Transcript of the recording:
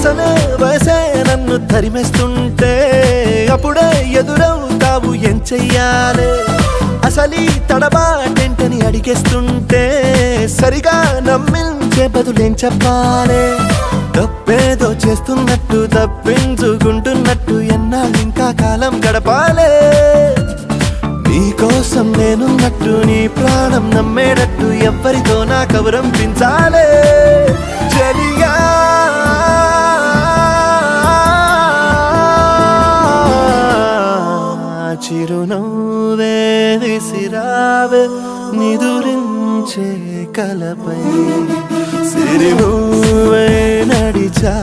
అసలే వయసే నన్ను తరిమేస్తుంటే అప్పుడే ఎదురవుతావు ఏం చెయ్యాలే అసలీ తడబాటేంటని అడిగేస్తుంటే సరిగా నమ్మించే బదులేం చెప్పాలే తప్పేదో చేస్తున్నట్టు తప్పించుకుంటున్నట్టు ఎన్నాళ్ళు ఇంకా కాలం గడపాలే నీకోసం నేనున్నట్టు నీ ప్రాణం నమ్మేటట్టు ఎవ్వరితో నా కబురంపించాలే చెలియా చిరునవ్వే విసిరావే నిదురించే కలపై సిరిమూవే నడిచా